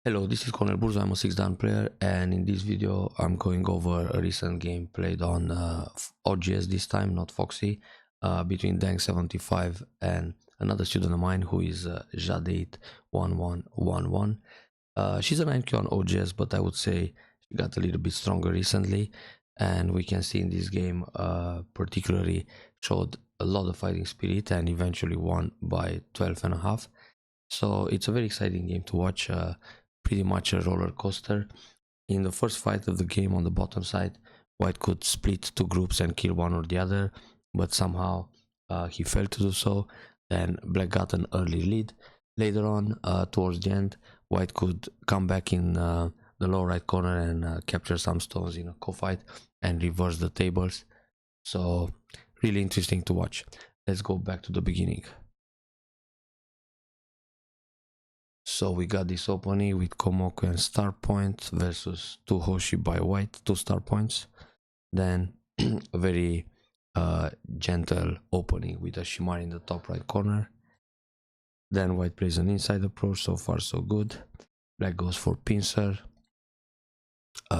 Hello, this is Cornel Burzo. I'm a 6-dan player, and in this video I'm going over a recent game played on OGS this time, not Foxy, between Dank75 and another student of mine who is Jadeit1111. She's an 9Q on OGS, but I would say she got a little bit stronger recently, and we can see in this game particularly showed a lot of fighting spirit and eventually won by 12.5. So it's a very exciting game to watch. Pretty much a roller coaster. In the first fight of the game on the bottom side, White could split two groups and kill one or the other, but somehow he failed to do so. Then Black got an early lead. Later on, towards the end, White could come back in the lower right corner and capture some stones in a co-fight and reverse the tables. So really interesting to watch. Let's go back to the beginning. So we got this opening with Komoku and star point versus 2 Hoshi by White, 2 star points. Then a very gentle opening with a Shimari in the top right corner. Then White plays an inside approach, so far so good. Black goes for pincer.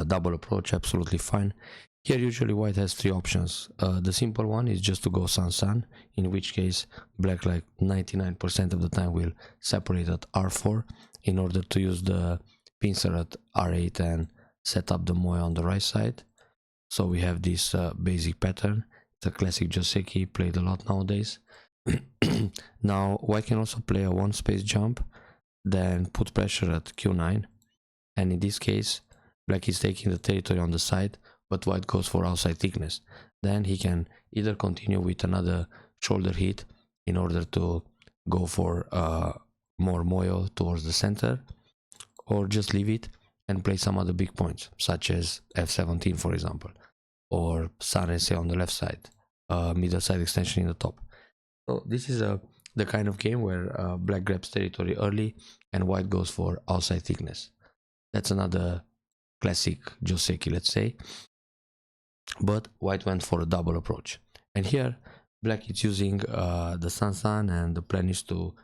Double approach, absolutely fine. Here usually White has 3 options. The simple one is just to go San-San, in which case Black like 99% of the time will separate at R4 in order to use the pincer at R8 and set up the Moe on the right side. So we have this basic pattern. It's a classic Joseki, played a lot nowadays. Now White can also play a 1 space jump, then put pressure at Q9, and in this case Black is taking the territory on the side, but White goes for outside thickness. Then he can either continue with another shoulder hit in order to go for more Moyo towards the center, or just leave it and play some other big points, such as F17 for example, or Sanrese on the left side, middle side extension in the top. So this is the kind of game where Black grabs territory early and White goes for outside thickness. That's another classic Joseki, let's say. But White went for a double approach, and here Black is using the San-San, and the plan is to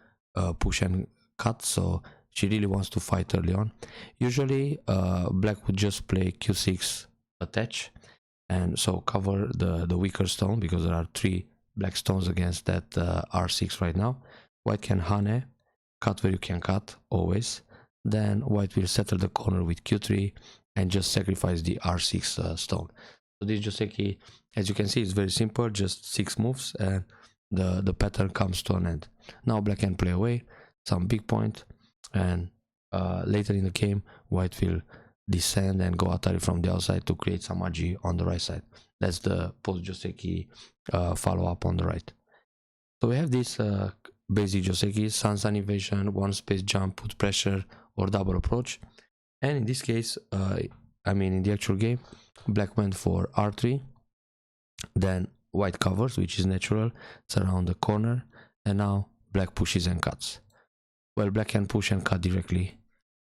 push and cut, so she really wants to fight early on. Usually Black would just play Q6 attach, and so cover the weaker stone, because there are 3 Black stones against that R6 right now. White can Hane, cut where you can cut, always. Then White will settle the corner with Q3 and just sacrifice the R6 stone. So this Joseki, as you can see, is very simple, just 6 moves and the pattern comes to an end. Now Black can play away some big point, and later in the game White will descend and go Atari from the outside to create some Agi on the right side. That's the post Joseki follow-up on the right. So we have this basic Joseki, San-San evasion, 1 space jump, put pressure, or double approach. And in this case, I mean in the actual game, Black went for R3, then White covers, which is natural, it's around the corner, and now Black pushes and cuts. Well, Black can push and cut directly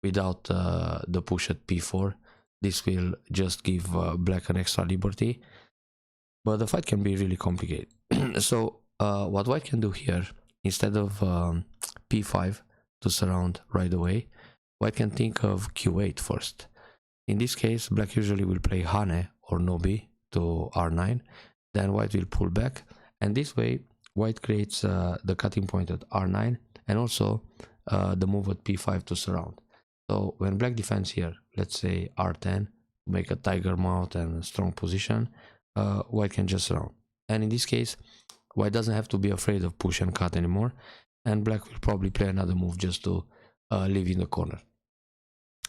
without the push at P4. This will just give Black an extra liberty, but the fight can be really complicated. So what White can do here, instead of P5 to surround right away, White can think of Q8 first. In this case, Black usually will play Hane or Nobi to R9, then White will pull back, and this way White creates the cutting point at R9 and also the move at P5 to surround. So when Black defends here, let's say R10, to make a tiger mouth and a strong position, White can just surround. And in this case, White doesn't have to be afraid of push and cut anymore, and Black will probably play another move just to leave in the corner.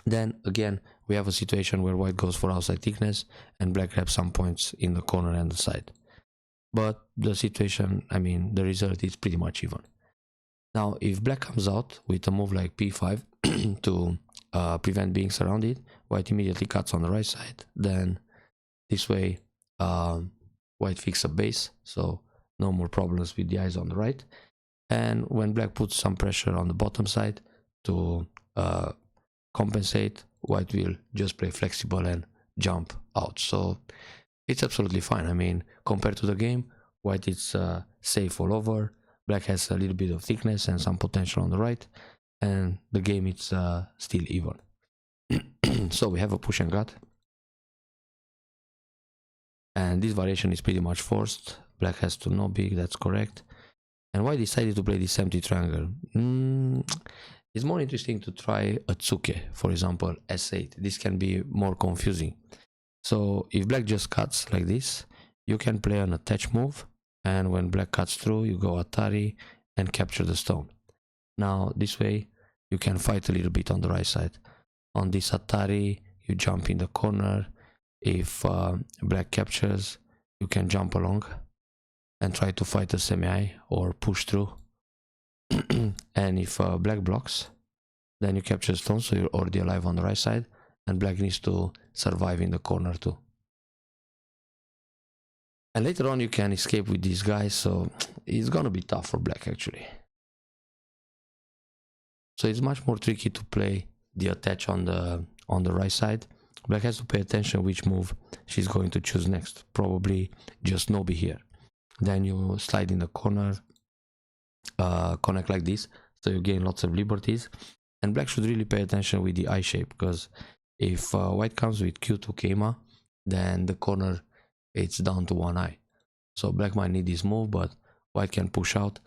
Then again we have a situation where White goes for outside thickness and Black grabs some points in the corner and the side, but the situation, I mean the result is pretty much even. Now if Black comes out with a move like P5 to prevent being surrounded, White immediately cuts on the right side. Then this way White fixes a base, so no more problems with the eyes on the right. And when Black puts some pressure on the bottom side to compensate, White will just play flexible and jump out. So it's absolutely fine. I mean, compared to the game, White is safe all over. Black has a little bit of thickness and some potential on the right, and the game is still even. So we have a push and cut, and this variation is pretty much forced. Black has to no big, that's correct. And white decided to play this empty triangle. It's more interesting to try a tsuke, for example, s8. This can be more confusing. So if black just cuts like this, you can play an attach move, and when black cuts through, you go Atari and capture the stone. Now this way you can fight a little bit on the right side. On this Atari, you jump in the corner. If black captures, you can jump along and try to fight a semi-eye or push through. And if black blocks, then you capture stone, so you're already alive on the right side, and black needs to survive in the corner too. And later on you can escape with these guys, so it's gonna be tough for black actually. So it's much more tricky to play the attach on the right side. Black has to pay attention which move she's going to choose next. Probably just Nobi here. Then you slide in the corner, connect like this, so you gain lots of liberties. And black should really pay attention with the eye shape, because if white comes with Q2 Keima, then the corner, it's down to one eye. So black might need this move, but white can push out.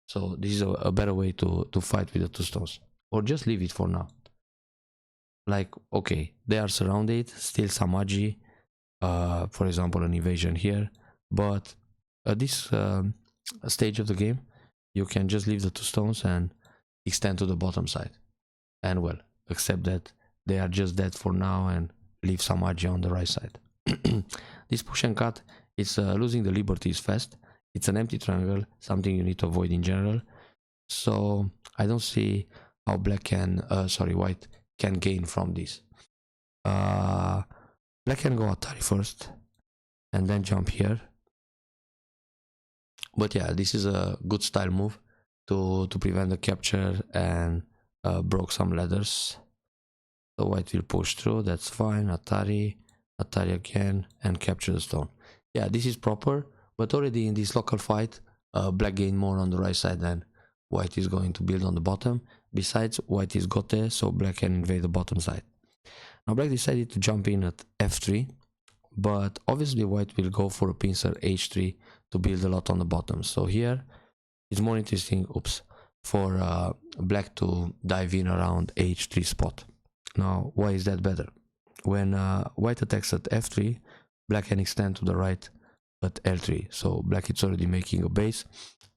So this is a better way to fight with the two stones. Or just leave it for now. Like, okay, they are surrounded, still some agi, for example, an invasion here. But at this stage of the game, you can just leave the two stones and extend to the bottom side. And well, accept that they are just dead for now and leave some agi on the right side. This push and cut is losing the liberties fast. It's an empty triangle, something you need to avoid in general. So I don't see how white can gain from this. Black can go Atari first and then jump here. But yeah, this is a good style move to prevent the capture and broke some ladders. So white will push through, that's fine. Atari again, and capture the stone. Yeah, this is proper, but already in this local fight, black gained more on the right side than white is going to build on the bottom. Besides, white is gote, so black can invade the bottom side. Now black decided to jump in at f3, but obviously white will go for a pincer h3 to build a lot on the bottom. So here it's more interesting, for black to dive in around h3 spot. Now, why is that better? When white attacks at f3, black can extend to the right at l3. So black is already making a base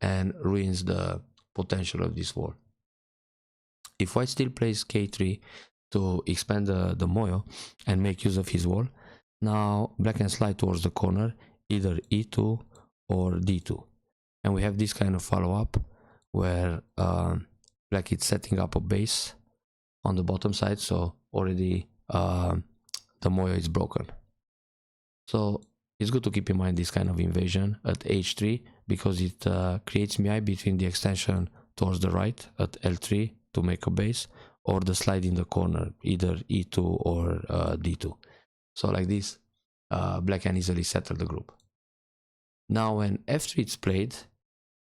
and ruins the potential of this wall. If white still plays k3 to expand the moyo and make use of his wall, now black can slide towards the corner, either e2 or d2. And we have this kind of follow-up where black is setting up a base on the bottom side, so already the moyo is broken. So it's good to keep in mind this kind of invasion at h3, because it creates miai between the extension towards the right at l3 to make a base, or the slide in the corner, either e2 or d2. So like this, black can easily settle the group. Now when f3 is played,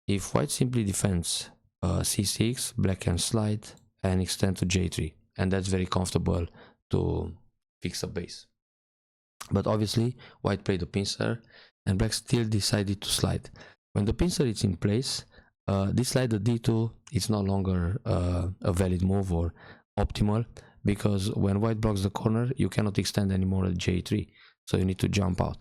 if white simply defends c6, black can slide and extend to j3, and that's very comfortable to fix a base. But obviously white played the pincer and black still decided to slide. When the pincer is in place, this slide at d2 is no longer a valid move or optimal, because when white blocks the corner, you cannot extend anymore at j3, so you need to jump out.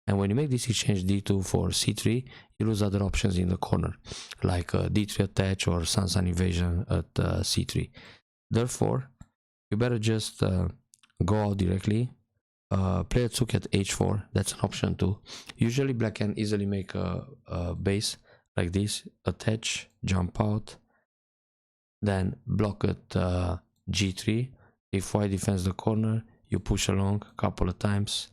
And when you make this exchange d2 for c3, you lose other options in the corner, like d3 attach or Sansan invasion at c3. Therefore, you better just go out directly, play a tsuki at h4, that's an option too. Usually black can easily make a base like this, attach, jump out, then block at g3. If white defends the corner, you push along a couple of times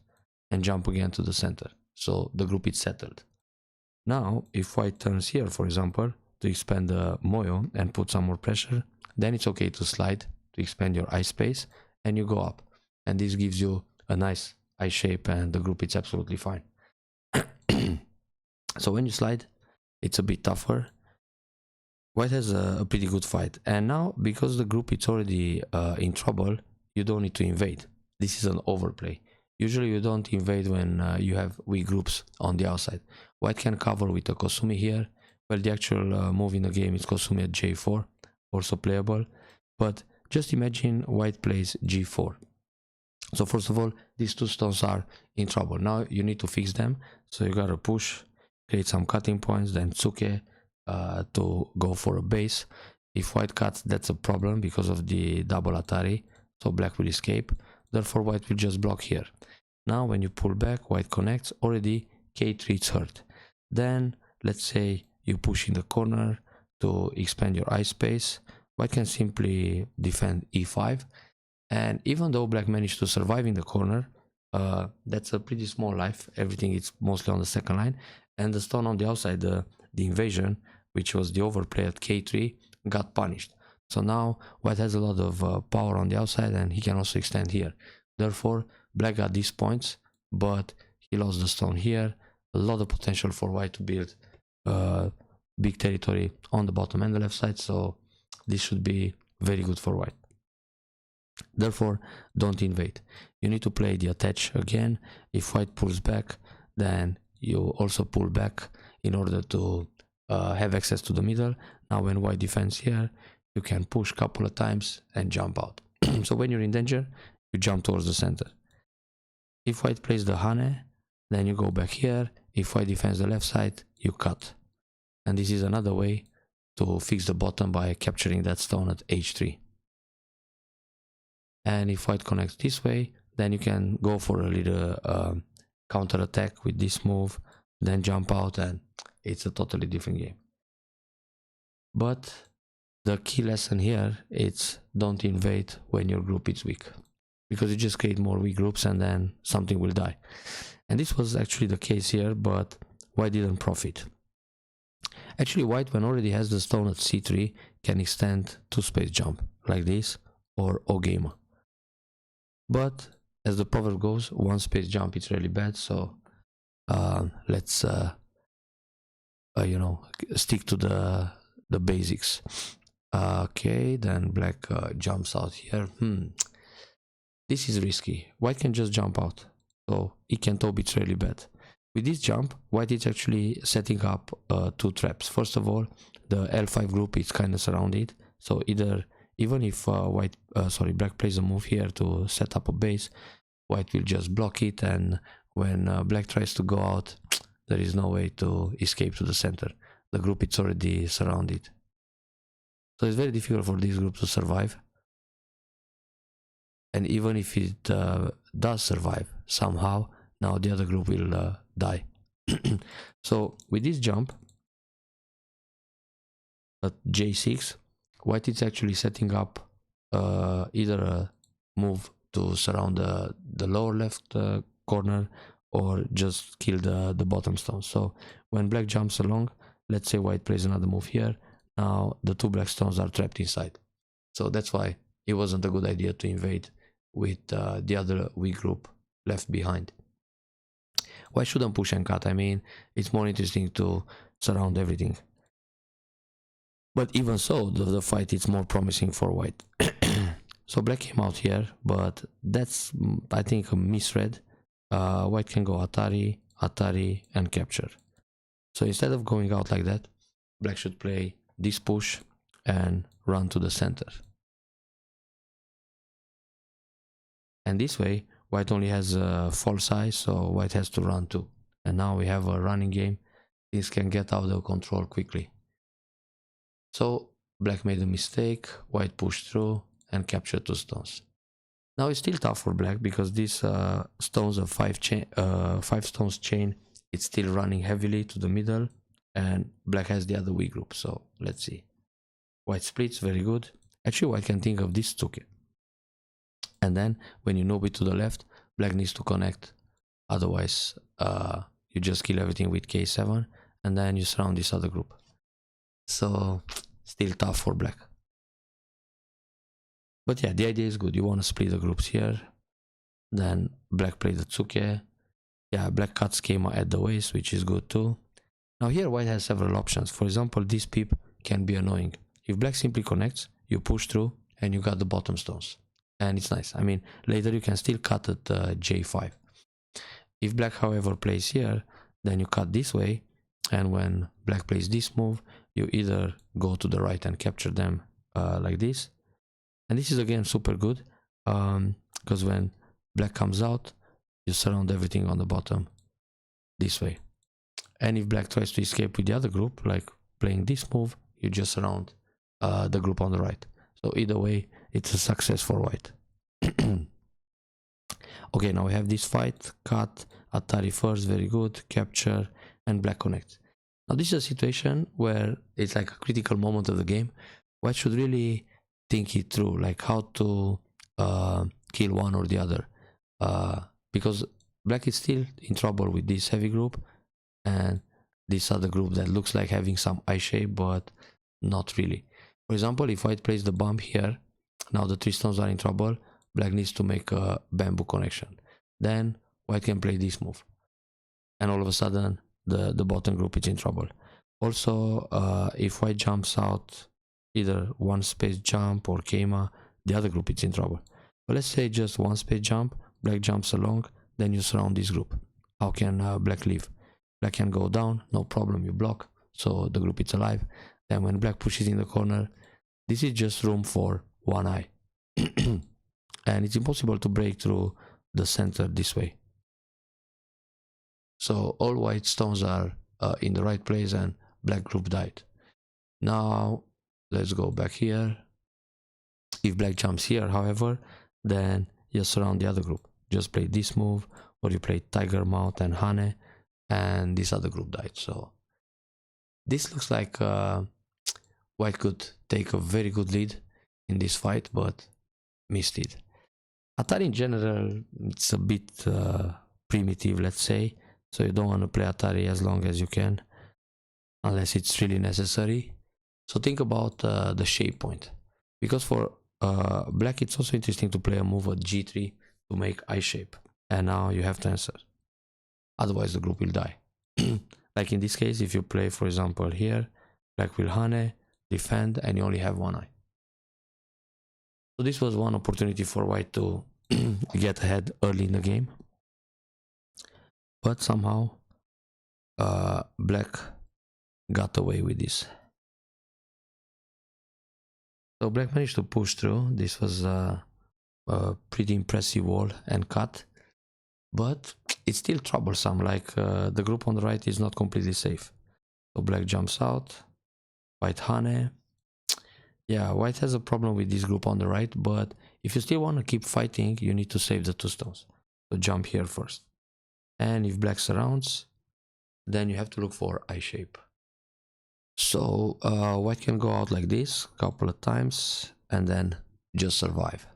and jump again to the center, so the group is settled. Now if white turns here, for example, to expand the moyo and put some more pressure, then it's okay to slide to expand your eye space, and you go up, and this gives you a nice eye shape and the group is absolutely fine. So when you slide, it's a bit tougher. White has a pretty good fight, and now because the group is already in trouble, you don't need to invade. this is an overplay. Usually you don't invade when you have weak groups on the outside. White can cover with a Kosumi here. Well, the actual move in the game is Kosumi at J4, also playable. But just imagine white plays G4. So first of all, these two stones are in trouble. Now you need to fix them. So you gotta push, create some cutting points, then Tsuke to go for a base. If white cuts, that's a problem because of the double Atari. So black will escape. Therefore, white will just block here. Now when you pull back, white connects. Already K3 is hurt. Then let's say you push in the corner to expand your eye space. White can simply defend E5. And even though black managed to survive in the corner, that's a pretty small life. Everything is mostly on the second line. And the stone on the outside, the invasion, which was the overplay at K3, got punished. So now white has a lot of power on the outside, and he can also extend here. Therefore, black got these points, but he lost the stone here. A lot of potential for white to build big territory on the bottom and the left side. So this should be very good for white. Therefore, don't invade. You need to play the attach again. If white pulls back, then you also pull back in order to have access to the middle. Now when white defends here, you can push a couple of times and jump out. So when you're in danger, you jump towards the center. If white plays the Hane, then you go back here. If white defends the left side, you cut. And this is another way to fix the bottom by capturing that stone at H3. And if white connects this way, then you can go for a little counter attack with this move, then jump out, and it's a totally different game. But the key lesson here is don't invade when your group is weak, because you just create more weak groups and then something will die. And this was actually the case here, but white didn't profit. Actually, white, when already has the stone at C3, can extend two space jump like this or Ogema. But as the proverb goes, one space jump is really bad. So let's you know, stick to the basics. Okay, then black jumps out here. This is risky. White can just jump out, so it can top. It's really bad. With this jump, white is actually setting up two traps. First of all, the L5 group is kind of surrounded, so even if black plays a move here to set up a base, white will just block it, and when black tries to go out, there is no way to escape to the center. The group is already surrounded. So it's very difficult for this group to survive. And even if it does survive somehow, now the other group will die. So with this jump at J6, white is actually setting up either a move to surround the lower left corner, or just kill the bottom stone. So when black jumps along, let's say white plays another move here, now the two black stones are trapped inside. So that's why it wasn't a good idea to invade with the other weak group left behind. White shouldn't push and cut. I mean, it's more interesting to surround everything. But even so, the fight is more promising for white. So black came out here, but that's, I think, a misread. White can go Atari, Atari, and capture. So instead of going out like that, black should play this push and run to the center. And this way, white only has a false eye, so white has to run too. And now we have a running game. Things can get out of control quickly. So black made a mistake, white pushed through and captured two stones. Now it's still tough for black because these stones of five stones chain, it's still running heavily to the middle, and black has the other weak group. So let's see. White splits, very good. Actually, white can think of this Tsuke. And then when you noob it to the left, black needs to connect. Otherwise, you just kill everything with K7, and then you surround this other group. So still tough for black. But yeah, the idea is good. You want to split the groups here. Then black played the Tsuke. Yeah, black cuts Kema at the waist, which is good too. Now here white has several options. For example, this peep can be annoying. If black simply connects, you push through and you got the bottom stones. and it's nice. I mean, later you can still cut at J5. If black, however, plays here, then you cut this way, and when black plays this move, you either go to the right and capture them like this, and this is again super good, because when black comes out, you surround everything on the bottom this way. And if black tries to escape with the other group, like playing this move, you just surround the group on the right. So either way, it's a success for white. Okay, now we have this fight, cut, Atari first, very good, capture, and black connects. Now this is a situation where it's like a critical moment of the game. White should really think it through, like how to kill one or the other, because black is still in trouble with this heavy group and this other group that looks like having some eye shape, but not really. For example, if white plays the bomb here, now the 3 stones are in trouble, black needs to make a bamboo connection. Then white can play this move, and all of a sudden the bottom group is in trouble. Also, if white jumps out either one space jump or Keima, the other group is in trouble. But let's say just one space jump, black jumps along, then you surround this group. How can black leave? Black can go down, no problem, you block, so the group is alive. Then when black pushes in the corner, this is just room for one eye. And it's impossible to break through the center this way. So all white stones are in the right place and black group died. Now let's go back here. If black jumps here, however, then you surround the other group. Just play this move, or you play Tiger Mouth and Hane, and this other group died. So this looks like white could take a very good lead in this fight, but missed it. Atari in general, it's a bit primitive, let's say, so you don't want to play Atari as long as you can, unless it's really necessary. So think about the shape point, because for black it's also interesting to play a move at G3 to make eye shape, and now you have to answer, otherwise the group will die. Like in this case, if you play, for example, here, black will Hane, defend, and you only have one eye. So this was one opportunity for white to get ahead early in the game, but somehow black got away with this. So black managed to push through. This was a pretty impressive wall and cut, but it's still troublesome, like the group on the right is not completely safe. So black jumps out, white Hane. Yeah, white has a problem with this group on the right, but if you still want to keep fighting, you need to save the 2 stones. So jump here first. And if black surrounds, then you have to look for eye shape. So white can go out like this a couple of times and then just survive.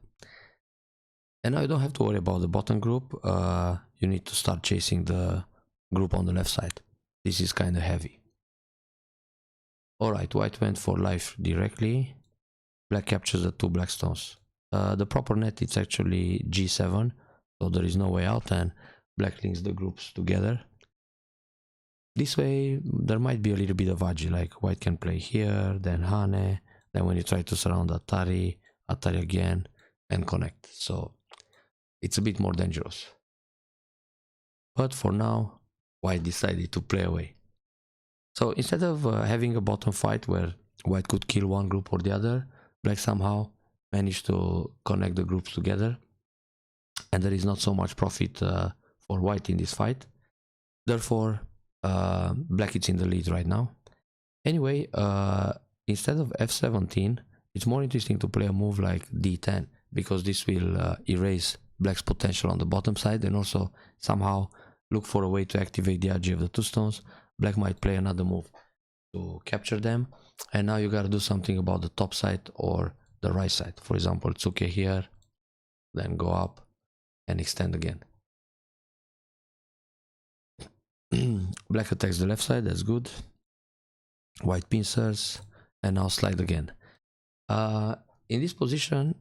And now you don't have to worry about the bottom group. You need to start chasing the group on the left side. This is kind of heavy. Alright, white went for life directly. Black captures the 2 black stones. The proper net is actually G7, so there is no way out, and black links the groups together. This way there might be a little bit of agi, like white can play here, then Hane, then when you try to surround Atari, Atari again, and connect. So it's a bit more dangerous. But for now, white decided to play away. So instead of having a bottom fight where white could kill one group or the other, black somehow managed to connect the groups together, and there is not so much profit for white in this fight. Therefore, black is in the lead right now. Anyway, instead of f17, it's more interesting to play a move like d10, because this will erase black's potential on the bottom side, and also somehow look for a way to activate the agi of the 2 stones. Black might play another move to capture them, and now you gotta do something about the top side or the right side. For example, Tsuke here, then go up and extend again. Black attacks the left side, that's good. White pincers, and now slide again. In this position,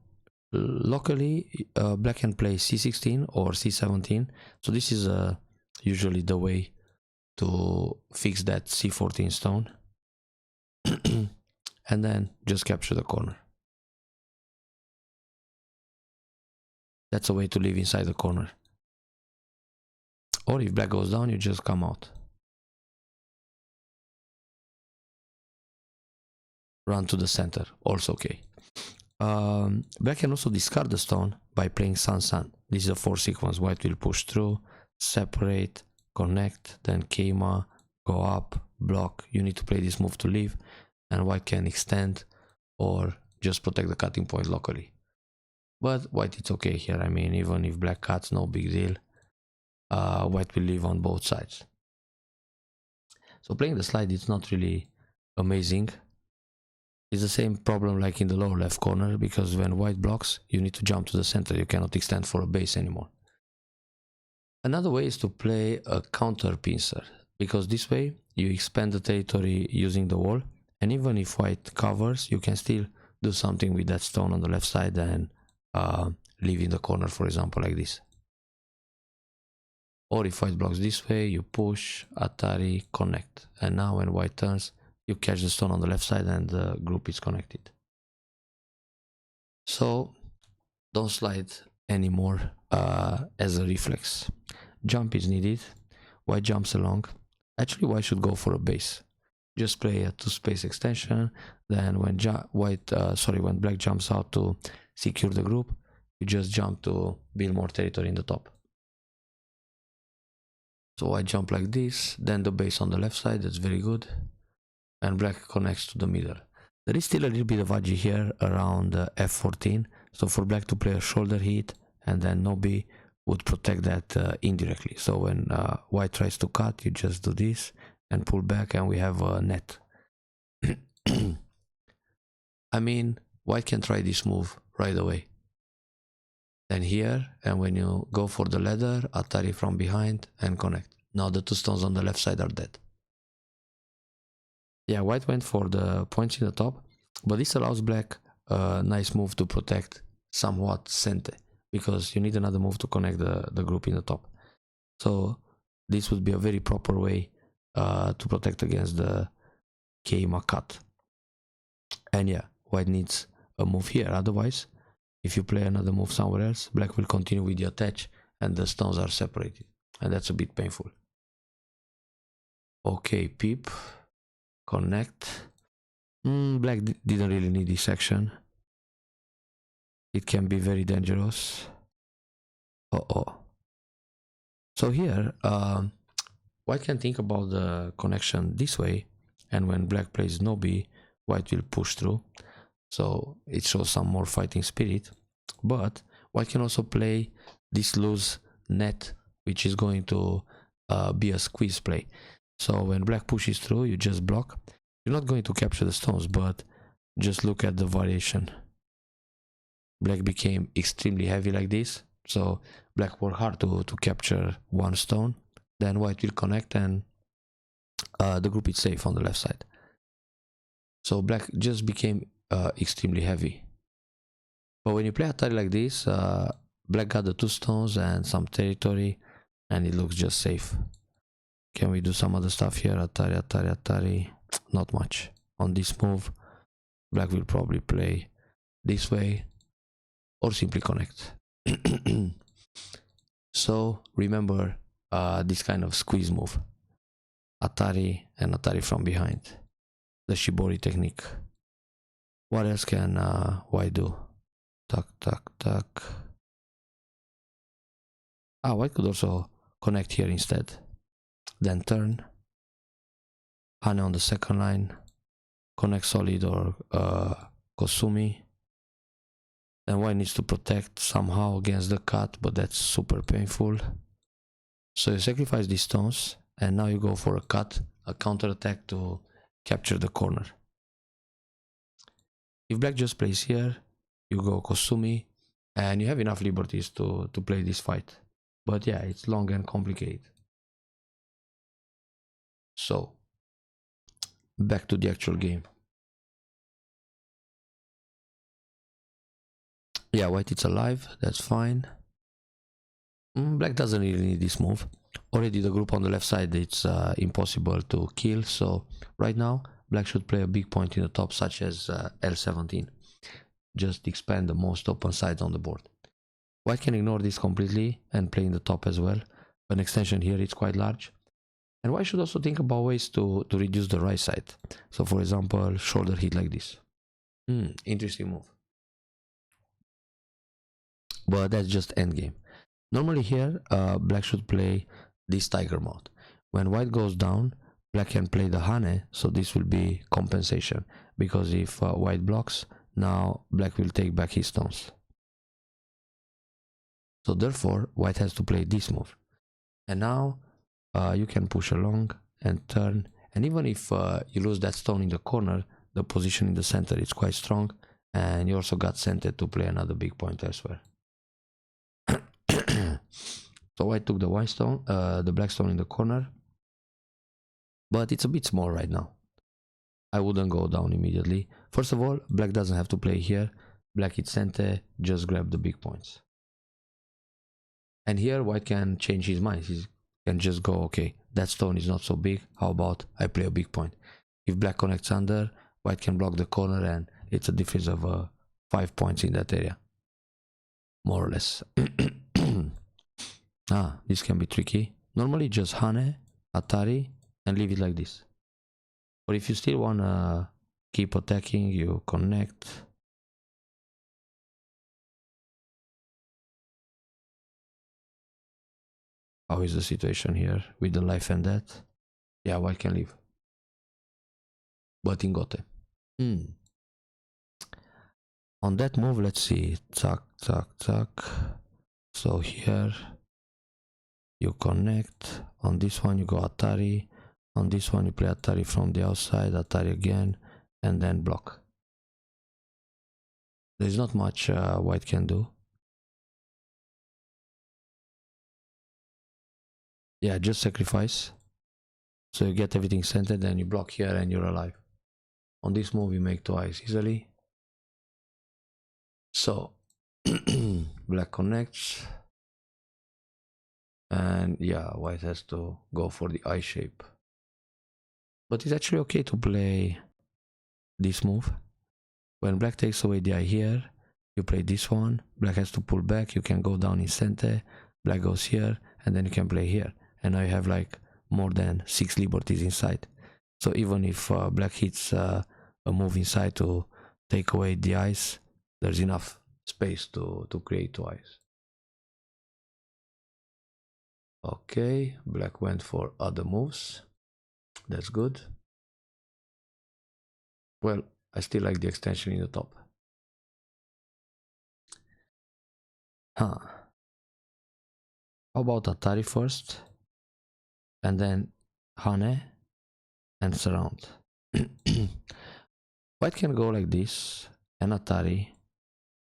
locally, black can play c16 or c17, so this is usually the way to fix that c14 stone. And then just capture the corner. That's a way to live inside the corner. Or if black goes down, you just come out. Run to the center, also okay. Black can also discard the stone by playing Sun. This is a 4 sequence. White will push through, separate, connect, then Keima, go up, block. You need to play this move to leave, and white can extend or just protect the cutting point locally. But white, it's okay here. I mean, even if black cuts, no big deal. White will leave on both sides. So playing the slide, it's not really amazing. It's the same problem like in the lower left corner, because when white blocks, you need to jump to the center. You cannot extend for a base anymore. Another way is to play a counter pincer, because this way you expand the territory using the wall, and even if white covers, you can still do something with that stone on the left side and leave in the corner, for example, like this. Or if white blocks this way, you push, Atari, connect, and now when white turns, you catch the stone on the left side and the group is connected. So don't slide anymore as a reflex. Jump is needed. White jumps along. Actually, white should go for a base. Just play a 2-space extension. Then when when black jumps out to secure the group, you just jump to build more territory in the top. So I jump like this, then the base on the left side, that's very good. And black connects to the middle. There is still a little bit of agi here around f14, so for black to play a shoulder hit and then Nobi would protect that indirectly. So when white tries to cut, you just do this and pull back and we have a net. I mean, white can try this move right away. Then here, and when you go for the ladder, Atari from behind and connect. Now the 2 stones on the left side are dead. Yeah, white went for the points in the top, but this allows black a nice move to protect somewhat Sente, because you need another move to connect the group in the top. So this would be a very proper way to protect against the Keima cut. And yeah, white needs a move here, otherwise, if you play another move somewhere else, black will continue with the attach and the stones are separated, and that's a bit painful. Okay, peep. Connect. Black didn't really need this action. It can be very dangerous. So here, white can think about the connection this way, and when black plays Nobi, white will push through. So it shows some more fighting spirit. But white can also play this loose net, which is going to be a squeeze play. So when black pushes through, you just block. You're not going to capture the stones, but just look at the variation. Black became extremely heavy like this, so black worked hard to capture 1 stone. Then white will connect and the group is safe on the left side. So black just became extremely heavy. But when you play Atari like this, black got the 2 stones and some territory, and it looks just safe. Can we do some other stuff here? Atari. Not much. On this move, black will probably play this way or simply connect. So remember this kind of squeeze move. Atari and Atari from behind. The Shibori technique. What else can white do? Tuck. White could also connect here instead. Then turn. Hane on the second line. Connect solid or Kosumi. Then white needs to protect somehow against the cut, but that's super painful. So you sacrifice these stones, and now you go for a cut, a counter attack to capture the corner. If black just plays here, you go Kosumi, and you have enough liberties to play this fight. But yeah, it's long and complicated. So, back to the actual game. Yeah, white is alive, that's fine. Black doesn't really need this move. Already the group on the left side, it's impossible to kill, so right now black should play a big point in the top, such as L17. Just expand the most open sides on the board. White can ignore this completely and play in the top as well. An extension here is quite large. And white should also think about ways to reduce the right side. So for example, shoulder hit like this. Interesting move. But that's just endgame. Normally here, black should play this tiger mode. When white goes down, black can play the Hane, so this will be compensation. Because if white blocks, now black will take back his stones. So therefore, white has to play this move. And now you can push along and turn. And even if you lose that stone in the corner, the position in the center is quite strong. And you also got centered to play another big point elsewhere. So white took the white stone, the black stone in the corner. But it's a bit small right now. I wouldn't go down immediately. First of all, black doesn't have to play here. Black hits center, just grab the big points. And here white can change his mind. He can just go, okay, that stone is not so big. How about I play a big point? If black connects under, white can block the corner and it's a difference of 5 points in that area. More or less. This can be tricky. Normally just Hane, Atari, and leave it like this. But if you still wanna keep attacking, you connect. How is the situation here with the life and death? Yeah, white can leave. But in Gote. On that move, let's see. Zack, zack, zack. So here you connect. On this one you go Atari. On this one you play Atari from the outside, Atari again, and then block. There's not much white can do. Yeah, just sacrifice. So you get everything centered, then you block here and you're alive. On this move you make twice easily. So black connects. And yeah, white has to go for the I shape. But it's actually okay to play this move. When black takes away the eye here, you play this one. Black has to pull back. You can go down in center. Black goes here, and then you can play here. And now you have like more than 6 liberties inside. So even if black hits a move inside to take away the eyes, there's enough space to create 2 eyes. Okay, black went for other moves. That's good. Well, I still like the extension in the top. How about Atari first? And then Hane and surround. White can go like this and Atari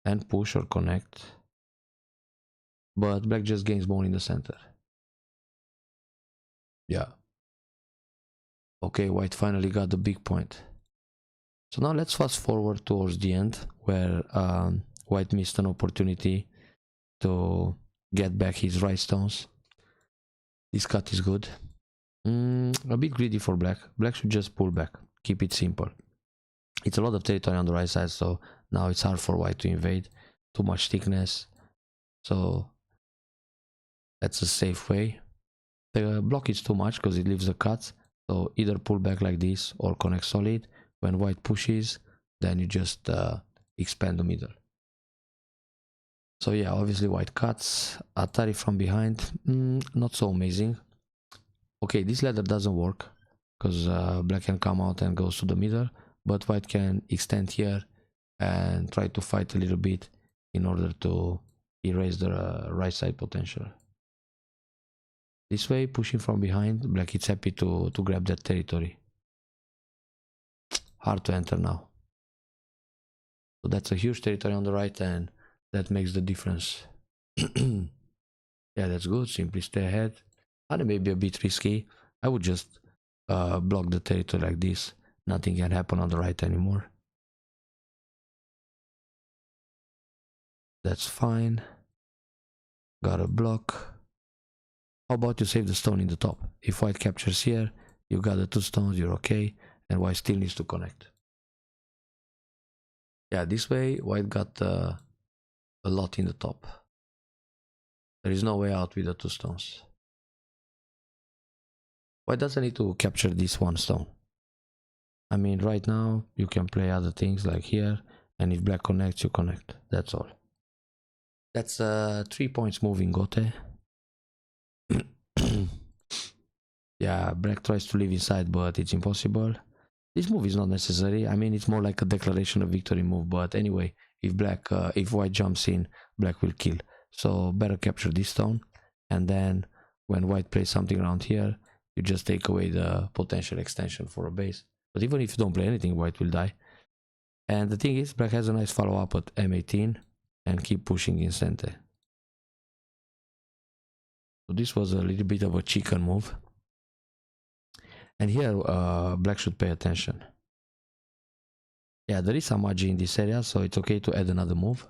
and push or connect. But black just gains more in the center. Yeah. Okay, white finally got the big point. So now let's fast forward towards the end where white missed an opportunity to get back his right stones. This cut is good. A bit greedy for black. Black should just pull back. Keep it simple. It's a lot of territory on the right side, so now it's hard for white to invade. Too much thickness. So that's a safe way. The block is too much because it leaves the cuts. So either pull back like this or connect solid. When white pushes, then you just expand the middle. So yeah, obviously white cuts. Atari from behind, not so amazing. Okay, this ladder doesn't work because black can come out and goes to the middle, but white can extend here and try to fight a little bit in order to erase the right side potential. This way, pushing from behind, black is happy to grab that territory. Hard to enter now. So that's a huge territory on the right, and that makes the difference. Yeah, that's good. Simply stay ahead. And it may be a bit risky. I would just block the territory like this. Nothing can happen on the right anymore. That's fine. Got a block. How about you save the stone in the top? If white captures here, you got the 2 stones, you're okay. And white still needs to connect. Yeah, this way white got a lot in the top. There is no way out with the 2 stones. White doesn't need to capture this 1 stone. I mean, right now you can play other things like here, and if black connects, you connect. That's all. That's 3 points move in Gote. Yeah, black tries to leave inside, but it's impossible. This move is not necessary. I mean, it's more like a declaration of victory move. But anyway, if white jumps in, black will kill. So better capture this stone, and then when white plays something around here, you just take away the potential extension for a base. But even if you don't play anything, white will die. And the thing is, black has a nice follow-up at m18 and keep pushing in center. So this was a little bit of a chicken move. And here, black should pay attention. Yeah, there is some magi in this area, so it's okay to add another move.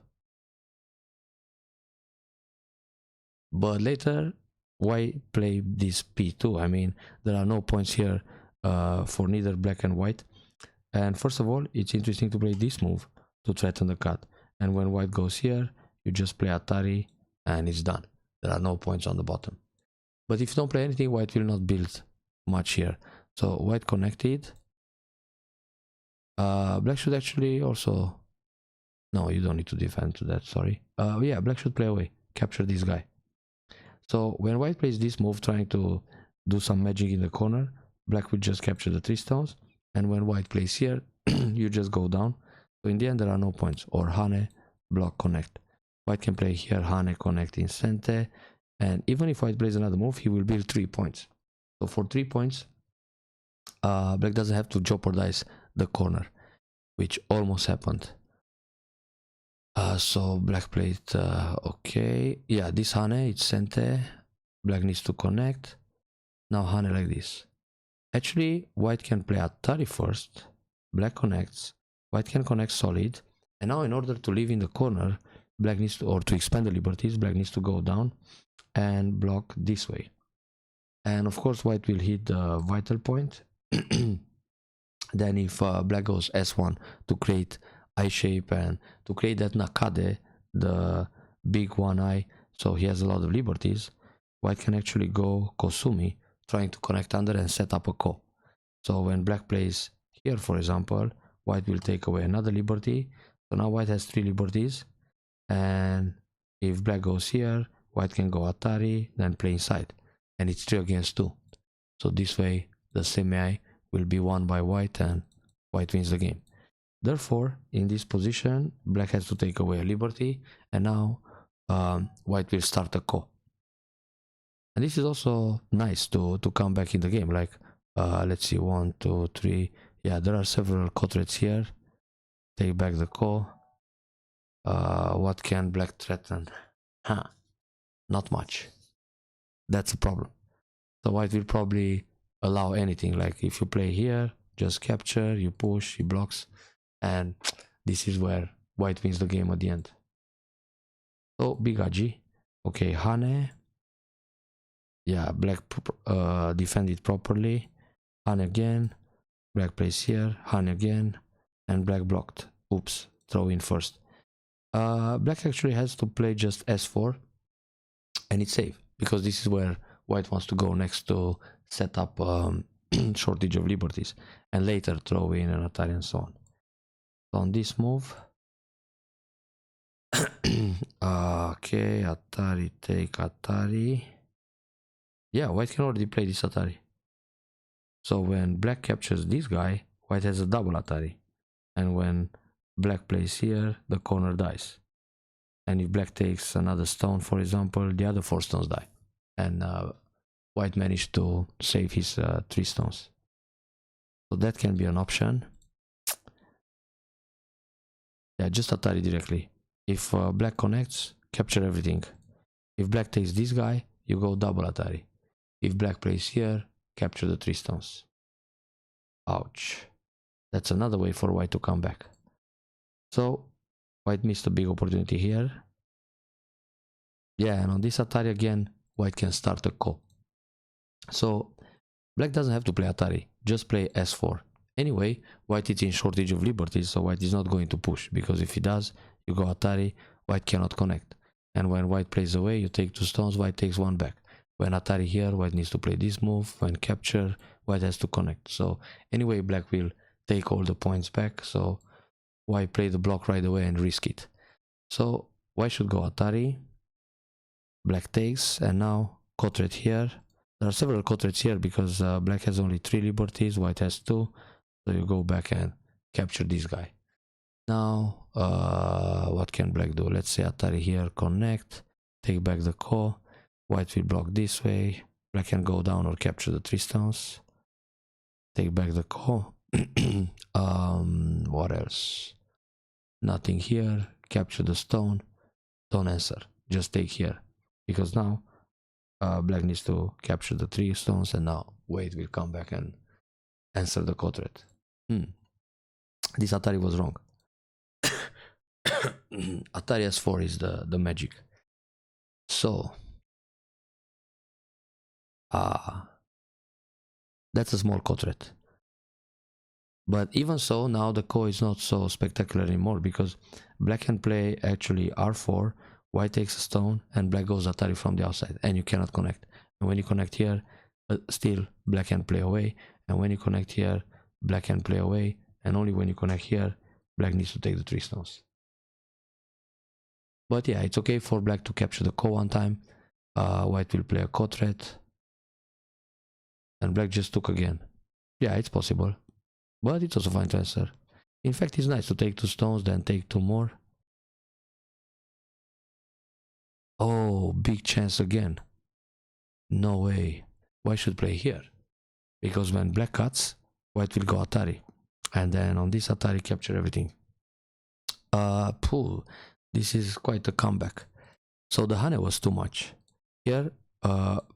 But later, why play this p2? I mean, there are no points here for neither black and white. And first of all, it's interesting to play this move to threaten the cut. And when white goes here, you just play Atari and it's done. There are no points on the bottom. But if you don't play anything, white will not build much here. So white connected. Black should actually also... No, you don't need to defend to that, sorry. Yeah, black should play away. Capture this guy. So when white plays this move, trying to do some magic in the corner, black will just capture the 3 stones. And when white plays here, you just go down. So in the end, there are no points. Or Hane, block, connect. White can play here, Hane, connect in center. And even if white plays another move, he will build 3 points. So for 3 points, black doesn't have to jeopardize the corner, which almost happened. So black played, okay. Yeah, this Hane, it's center. Black needs to connect. Now Hane like this. Actually, white can play Atari first. Black connects. White can connect solid. And now in order to live in the corner, black needs to, or to expand the liberties, black needs to go down and block this way. And of course, white will hit the vital point. Then if black goes S1 to create eye shape and to create that Nakade, the big one eye, so he has a lot of liberties, white can actually go Kosumi, trying to connect under and set up a Ko. So when black plays here, for example, white will take away another liberty. So now white has 3 liberties. And if black goes here, white can go Atari, then play inside. And it's 3 against 2. So this way, the semi-eye will be won by white and white wins the game. Therefore, in this position, black has to take away a liberty. And now white will start a Ko. And this is also nice to come back in the game. Like, let's see, 1, 2, 3. Yeah, there are several Ko threats here. Take back the Ko. What can black threaten? Huh. Not much. That's a problem. So white will probably allow anything. Like if you play here, just capture, you push, he blocks. And this is where white wins the game at the end. So big Aji. Okay, Hane. Yeah, black defended properly. Hane again. Black plays here. Hane again. And black blocked. Oops. Throw in first. Black actually has to play just S4. And it's safe. Because this is where white wants to go next to set up shortage of liberties. And later throw in an Atari and so on. So on this move. Okay, Atari, take Atari. Yeah, white can already play this Atari. So when black captures this guy, white has a double Atari. And when black plays here, the corner dies. And if black takes another stone, for example, the other 4 stones die. And white managed to save his 3 stones. So that can be an option. Yeah, just Atari directly. If black connects, capture everything. If black takes this guy, you go double Atari. If black plays here, capture the 3 stones. Ouch. That's another way for white to come back. So, white missed a big opportunity here. Yeah, and on this Atari again, white can start a Ko. So, black doesn't have to play Atari, just play S4. Anyway, white is in shortage of liberties, so white is not going to push, because if he does, you go Atari, white cannot connect. And when white plays away, you take 2 stones, white takes 1 back. When Atari here, white needs to play this move. When capture, white has to connect. So anyway, black will take all the points back. So white play the block right away and risk it. So white should go Atari. Black takes, and now Cotret here. There are several Cotrets here because black has only 3 liberties, white has 2. So you go back and capture this guy. Now, what can black do? Let's say Atari here, connect, take back the ko. White will block this way. Black can go down or capture the 3 stones. Take back the ko. What else? Nothing here. Capture the stone. Don't answer. Just take here. Because now, black needs to capture the 3 stones, and now white will come back and answer the Cotret. This Atari was wrong. Atari S4 is the magic. So that's a small Cotret. But even so, now the ko is not so spectacular anymore because black can play actually R4, white takes a stone, and black goes Atari from the outside, and you cannot connect. And when you connect here, still black can play away, and when you connect here, black can play away, and only when you connect here, black needs to take the 3 stones. But yeah, it's okay for black to capture the ko one time. White will play a Cotret, and black just took again. Yeah, it's possible, but it's also fine to answer. In fact, it's nice to take 2 stones, then take 2 more. Oh, big chance again. No way. White should play here, because when black cuts, white will go Atari, and then on this Atari capture everything. This is quite a comeback. So the Hane was too much. Here,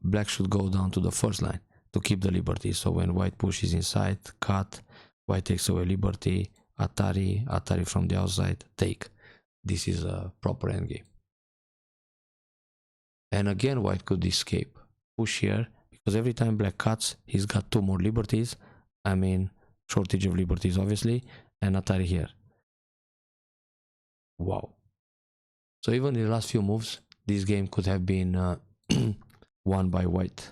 black should go down to the first line to keep the liberty. So when white pushes inside, cut, white takes away liberty, Atari, Atari from the outside, take. This is a proper endgame. And again, white could escape. Push here, because every time black cuts, he's got 2 more liberties. I mean, shortage of liberties, obviously, and Atari here. Wow. So even in the last few moves, this game could have been won by white.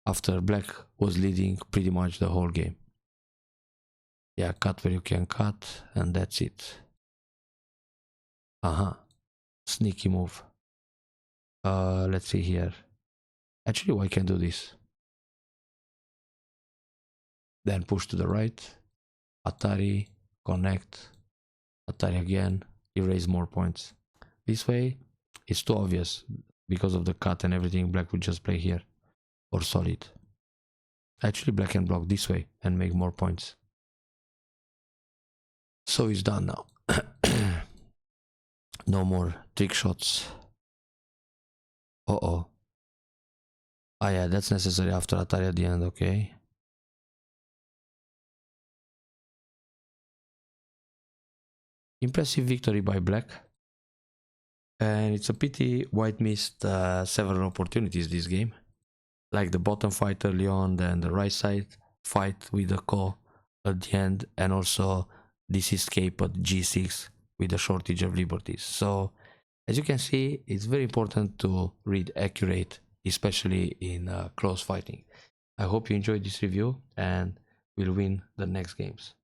After black was leading pretty much the whole game. Yeah, cut where you can cut, and that's it. Sneaky move. Let's see here. Actually, white can do this. Then push to the right. Atari, connect. Atari again, erase more points. This way, it's too obvious. Because of the cut and everything, black would just play here. Or solid. Actually, black can block this way and make more points. So it's done now. No more trick shots. Ah yeah, that's necessary after Atari at the end, okay. Impressive victory by black. And it's a pity white missed several opportunities this game. Like the bottom fight early on, then the right side fight with the ko at the end, and also this escape at g6 with the shortage of liberties. So as you can see, it's very important to read accurate, especially in close fighting. I hope you enjoyed this review and will win the next games.